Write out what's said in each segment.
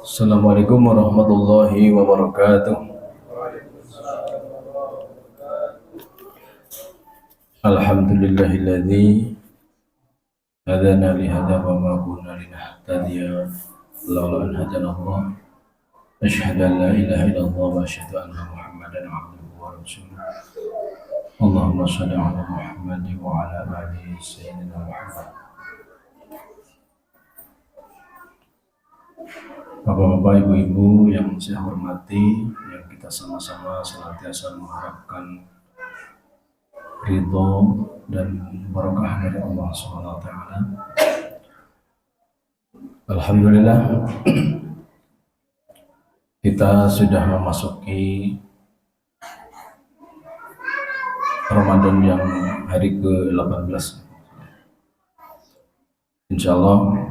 Assalamualaikum warahmatullahi wabarakatuh. Alhamdulillahilladzi hadana li hadza wa ma kunna linahtadiya laula an hadana Allah. Asyhadu an la ilaha illallah wa asyhadu anna Muhammadan abduhu wa rasuluh. Allahumma shalli ala Muhammad wa ala ali sayyidina Muhammad. Bapak-bapak, ibu-ibu yang saya hormati, yang kita sama-sama senantiasa mengharapkan ridho dan barokah dari Allah SWT. Alhamdulillah, kita sudah memasuki Ramadan yang hari ke-18. Insya Allah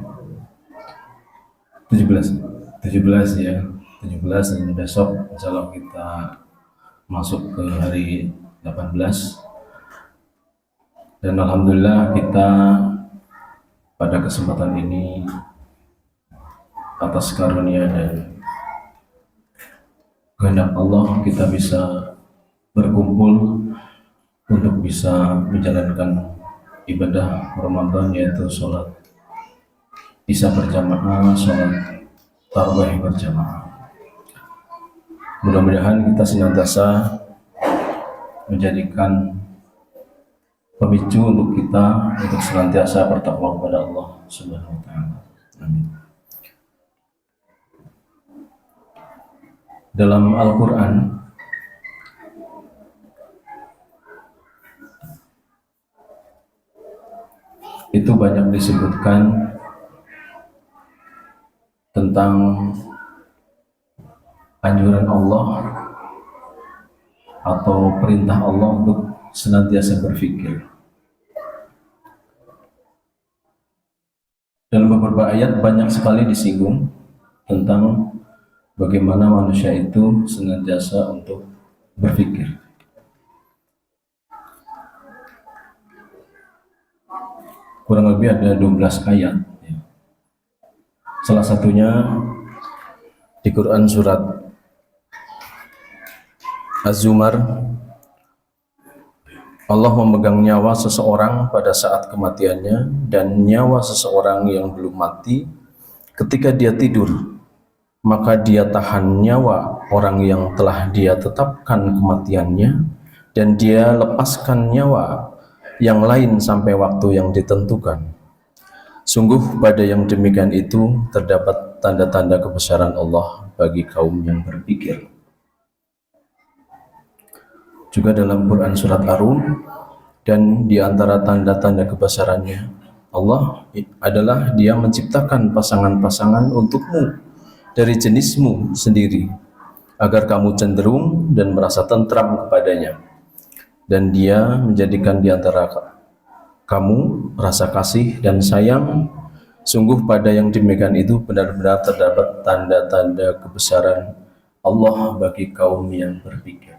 17 ya, 17 dan besok insya Allah kita masuk ke hari 18. Dan alhamdulillah kita pada kesempatan ini atas karunia dan kehendak Allah kita bisa berkumpul untuk bisa menjalankan ibadah Ramadan, yaitu sholat Isya berjamaah, sholat tarawih berjamaah. Mudah-mudahan kita senantiasa menjadikan pemicu untuk kita untuk senantiasa bertakwa kepada Allah Subhanahu wa taala. Amin. Dalam Al-Qur'an itu banyak disebutkan tentang anjuran Allah atau perintah Allah untuk senantiasa berpikir. Dalam beberapa ayat banyak sekali disinggung tentang bagaimana manusia itu senantiasa untuk berpikir. Kurang lebih ada 12 ayat. Salah satunya di Quran surat Az-Zumar, Allah memegang nyawa seseorang pada saat kematiannya, dan nyawa seseorang yang belum mati ketika dia tidur, maka dia tahan nyawa orang yang telah dia tetapkan kematiannya, dan dia lepaskan nyawa yang lain sampai waktu yang ditentukan. Sungguh pada yang demikian itu terdapat tanda-tanda kebesaran Allah bagi kaum yang berpikir. Juga dalam Quran surat Ar-Rum, dan di antara tanda-tanda kebesarannya Allah adalah Dia menciptakan pasangan-pasangan untukmu dari jenismu sendiri, agar kamu cenderung dan merasa tentram kepadanya, dan Dia menjadikan di antara kamu rasa kasih dan sayang. Sungguh pada yang demikian itu benar-benar terdapat tanda-tanda kebesaran Allah bagi kaum yang berpikir.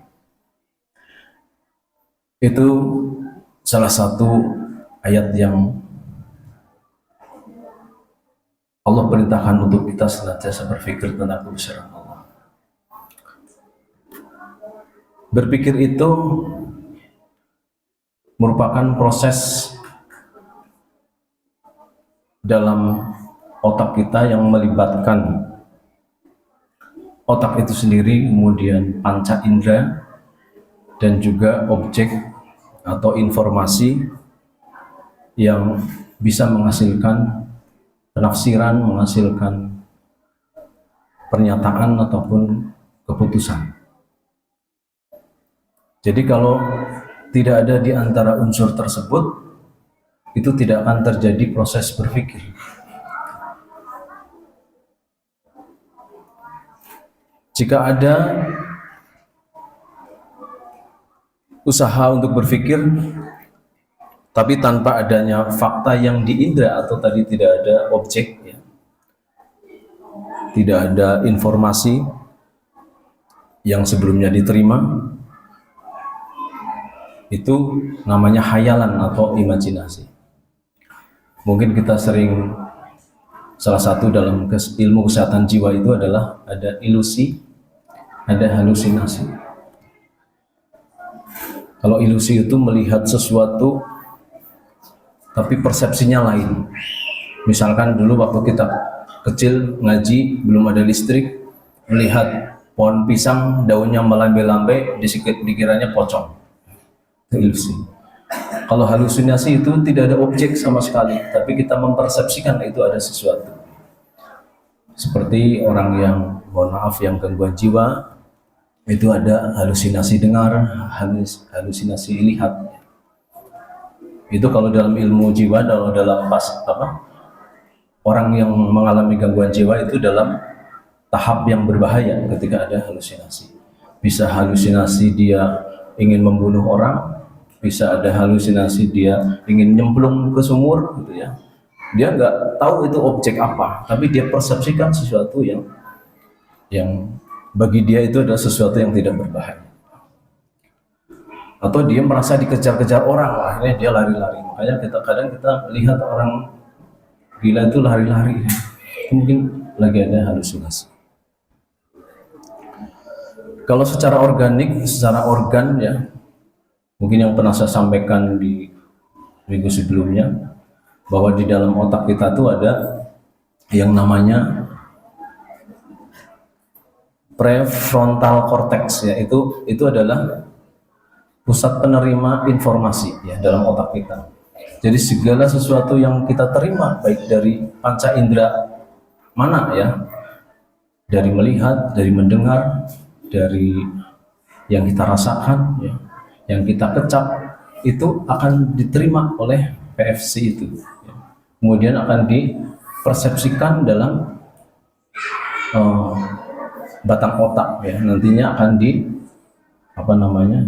Itu salah satu ayat yang Allah perintahkan untuk kita senantiasa berpikir tentang kebesaran Allah. Berpikir itu merupakan proses dalam otak kita yang melibatkan otak itu sendiri, kemudian panca indera, dan juga objek atau informasi yang bisa menghasilkan penafsiran, menghasilkan pernyataan ataupun keputusan. Jadi kalau tidak ada di antara unsur tersebut, itu tidak akan terjadi proses berpikir. Jika ada usaha untuk berpikir, tapi tanpa adanya fakta yang diindra, atau tadi tidak ada objek, ya, tidak ada informasi yang sebelumnya diterima, itu namanya hayalan atau imajinasi. Mungkin kita sering Salah satu dalam ilmu kesehatan jiwa itu adalah ada ilusi, ada halusinasi. Kalau ilusi itu melihat sesuatu tapi persepsinya lain. Misalkan dulu waktu kita kecil ngaji belum ada listrik, melihat pohon pisang daunnya melambai-lambai, dikiranya pocong. Itu ilusi. Kalau halusinasi itu tidak ada objek sama sekali, tapi kita mempersepsikan itu ada sesuatu. Seperti orang yang, mohon maaf, yang gangguan jiwa, itu ada halusinasi dengar, halusinasi lihat. Itu kalau dalam ilmu jiwa, dalam orang yang mengalami gangguan jiwa itu dalam tahap yang berbahaya ketika ada halusinasi. Bisa halusinasi dia ingin membunuh orang, bisa ada halusinasi dia ingin nyemplung ke sumur, gitu ya. Dia nggak tahu itu objek apa, tapi dia persepsikan sesuatu yang bagi dia itu adalah sesuatu yang tidak berbahaya. Atau dia merasa dikejar-kejar orang, akhirnya dia lari-lari. Makanya kadang kita lihat orang gila itu lari-lari, mungkin lagi ada halusinasi. Kalau secara organik, secara organ ya, mungkin yang pernah saya sampaikan di minggu sebelumnya, bahwa di dalam otak kita tuh ada yang namanya prefrontal cortex ya, itu adalah pusat penerima informasi ya dalam otak kita. Jadi segala sesuatu yang kita terima baik dari panca indera mana ya, dari melihat, dari mendengar, dari yang kita rasakan ya, yang kita kecap, itu akan diterima oleh PFC itu ya. Kemudian akan dipersepsikan dalam batang otak ya, nantinya akan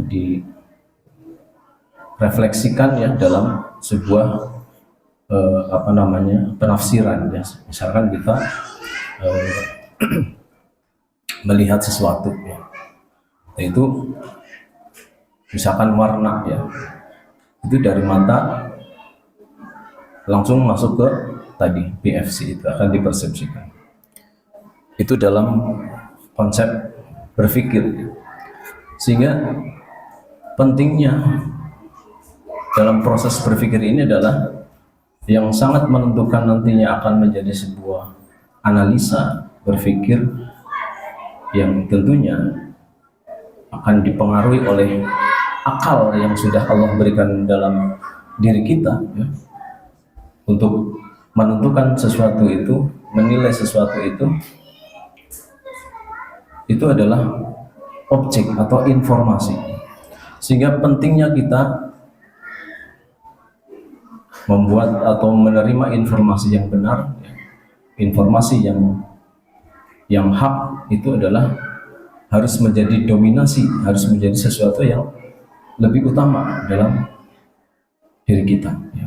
direfleksikan ya dalam sebuah penafsiran ya. Misalkan kita melihat sesuatu ya, itu misalkan warna ya, itu dari mata langsung masuk ke tadi PFC, itu akan dipersepsikan. Itu dalam konsep berpikir. Sehingga pentingnya dalam proses berpikir ini adalah yang sangat menentukan nantinya akan menjadi sebuah analisa berpikir yang tentunya akan dipengaruhi oleh akal yang sudah Allah berikan dalam diri kita ya, untuk menentukan sesuatu itu, menilai sesuatu itu adalah objek atau informasi. Sehingga pentingnya kita membuat atau menerima informasi yang benar, informasi yang hak, itu adalah harus menjadi dominasi, harus menjadi sesuatu yang lebih utama dalam diri kita ya.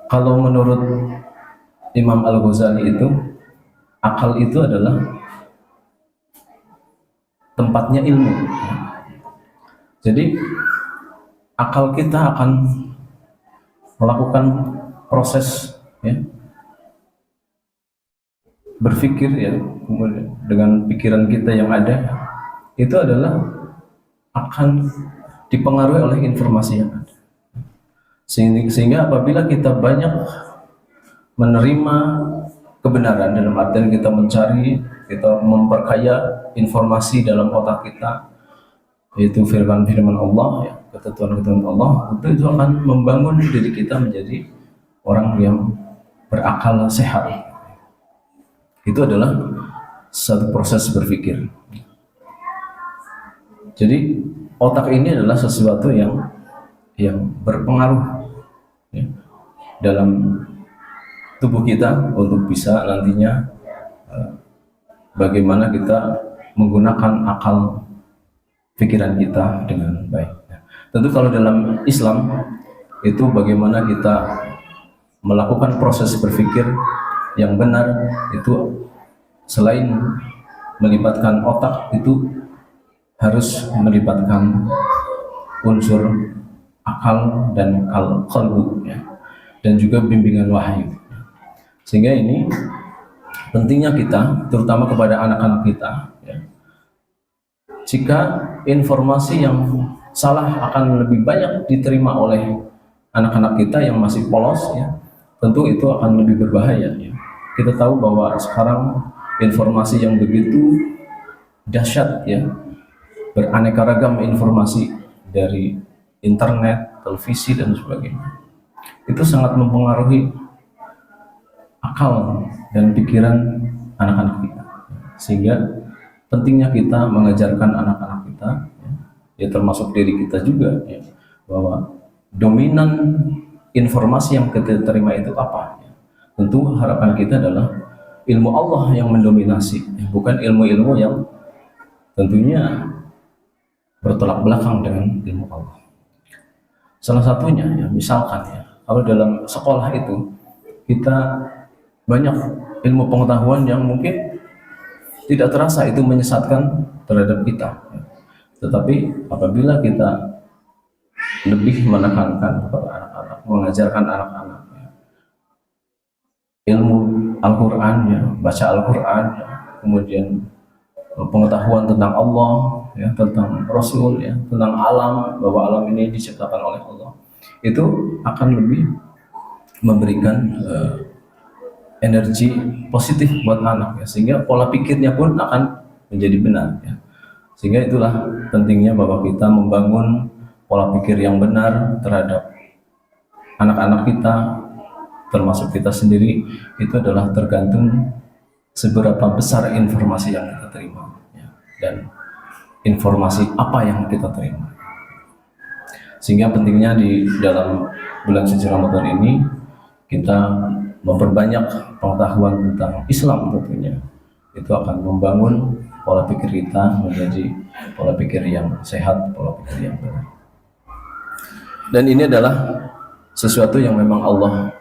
Kalau menurut Imam Al-Ghazali itu, akal itu adalah tempatnya ilmu ya. Jadi akal kita akan melakukan proses ya, berpikir ya, dengan pikiran kita yang ada, itu adalah akan dipengaruhi oleh informasi yang ada. Sehingga apabila kita banyak menerima kebenaran, dalam artian kita mencari, kita memperkaya informasi dalam otak kita, yaitu firman-firman Allah ya, ketentuan-ketentuan Allah, itu akan membangun diri kita menjadi orang yang berakal sehat. Itu adalah satu proses berpikir. Jadi otak ini adalah sesuatu yang berpengaruh ya, dalam tubuh kita untuk bisa nantinya bagaimana kita menggunakan akal pikiran kita dengan baik. Tentu kalau dalam Islam itu bagaimana kita melakukan proses berpikir yang benar, itu selain melibatkan otak, itu harus melibatkan unsur akal dan qalbu ya, dan juga bimbingan wahyu. Sehingga ini pentingnya kita, terutama kepada anak-anak kita, ya, jika informasi yang salah akan lebih banyak diterima oleh anak-anak kita yang masih polos, ya, tentu itu akan lebih berbahaya. Ya. Kita tahu bahwa sekarang informasi yang begitu dahsyat, ya, beraneka ragam informasi dari internet, televisi dan sebagainya, itu sangat mempengaruhi akal dan pikiran anak-anak kita. Sehingga pentingnya kita mengajarkan anak-anak kita, ya termasuk diri kita juga, ya, bahwa dominan informasi yang kita terima itu apa. Tentu harapan kita adalah ilmu Allah yang mendominasi, bukan ilmu-ilmu yang tentunya bertolak belakang dengan ilmu Allah. Salah satunya, ya, misalkan, ya, kalau dalam sekolah itu kita banyak ilmu pengetahuan yang mungkin tidak terasa itu menyesatkan terhadap kita, ya. Tetapi apabila kita lebih menekankan kepada anak-anak, mengajarkan anak-anak, ya, ilmu Al-Quran, ya, baca Al-Quran, ya, kemudian pengetahuan tentang Allah, ya, tentang Rasul, ya, tentang alam, bahwa alam ini diciptakan oleh Allah, itu akan lebih memberikan energi positif buat anak, ya, sehingga pola pikirnya pun akan menjadi benar, ya. Sehingga itulah pentingnya bahwa kita membangun pola pikir yang benar terhadap anak-anak kita, termasuk kita sendiri. Itu adalah tergantung seberapa besar informasi yang kita terima, ya, dan informasi apa yang kita terima. Sehingga pentingnya di dalam bulan suci Ramadan ini kita memperbanyak pengetahuan tentang Islam tentunya. Itu akan membangun pola pikir kita menjadi pola pikir yang sehat, pola pikir yang benar. Dan ini adalah sesuatu yang memang Allah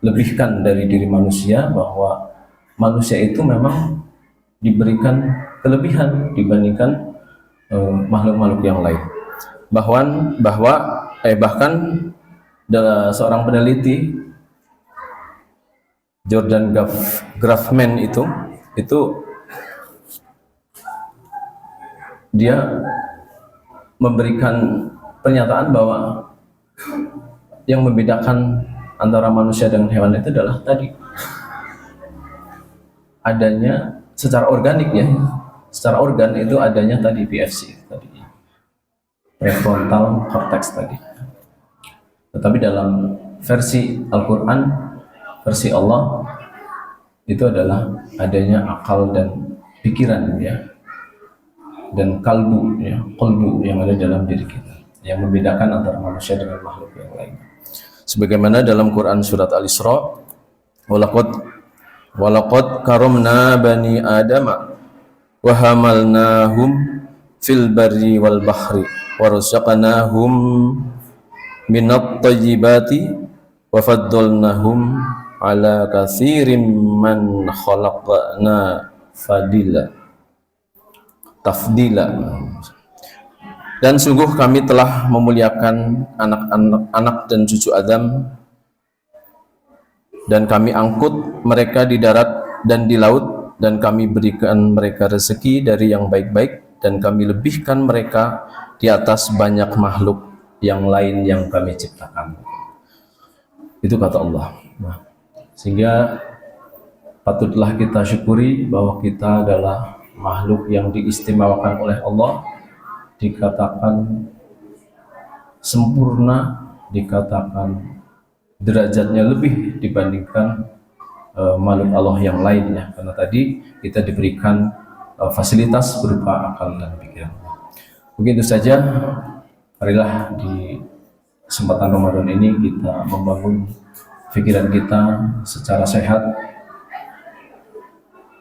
lebihkan dari diri manusia, bahwa manusia itu memang diberikan kelebihan dibandingkan makhluk-makhluk yang lain. Bahkan seorang peneliti, Jordan Grafman itu dia memberikan pernyataan bahwa yang membedakan antara manusia dengan hewan itu adalah tadi adanya secara organik, ya, secara organ itu adanya tadi PFC tadi, prefrontal cortex tadi. Tetapi dalam versi Al-Quran, versi Allah, itu adalah adanya akal dan pikiran, ya, dan qalbu, ya, qalbu yang ada dalam diri kita, yang membedakan antara manusia dengan makhluk yang lain. Sebagaimana dalam Quran surat Al-Isra, walaqad karamna bani adama wa hamalnahum fil barri wal bahri wa razaqnahum minat thayyibati wa faddalnahum ala katsirin man khalaqna tafdila. Dan sungguh kami telah memuliakan anak dan cucu Adam, dan kami angkut mereka di darat dan di laut, dan kami berikan mereka rezeki dari yang baik-baik, dan kami lebihkan mereka di atas banyak makhluk yang lain yang kami ciptakan. Itu kata Allah. Nah, sehingga patutlah kita syukuri bahwa kita adalah makhluk yang diistimewakan oleh Allah, dikatakan sempurna, dikatakan derajatnya lebih dibandingkan makhluk Allah yang lainnya, karena tadi kita diberikan fasilitas berupa akal dan pikiran. Begitu saja, marilah di kesempatan Ramadan ini kita membangun pikiran kita secara sehat.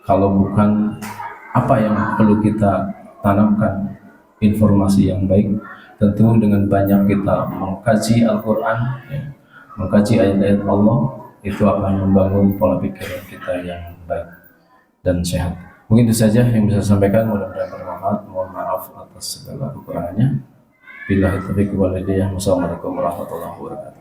Kalau bukan, apa yang perlu kita tanamkan? Informasi yang baik, tentu dengan banyak kita mengkaji Al-Quran, ya, mengkaji ayat-ayat Allah, itu akan membangun pola pikir kita yang baik dan sehat. Mungkin itu saja yang bisa saya sampaikan, mudah-mudahan bermanfaat. Mohon maaf atas segala kekurangannya. Billahi taufiq wal hidayah. Wassalamualaikum warahmatullahi wabarakatuh.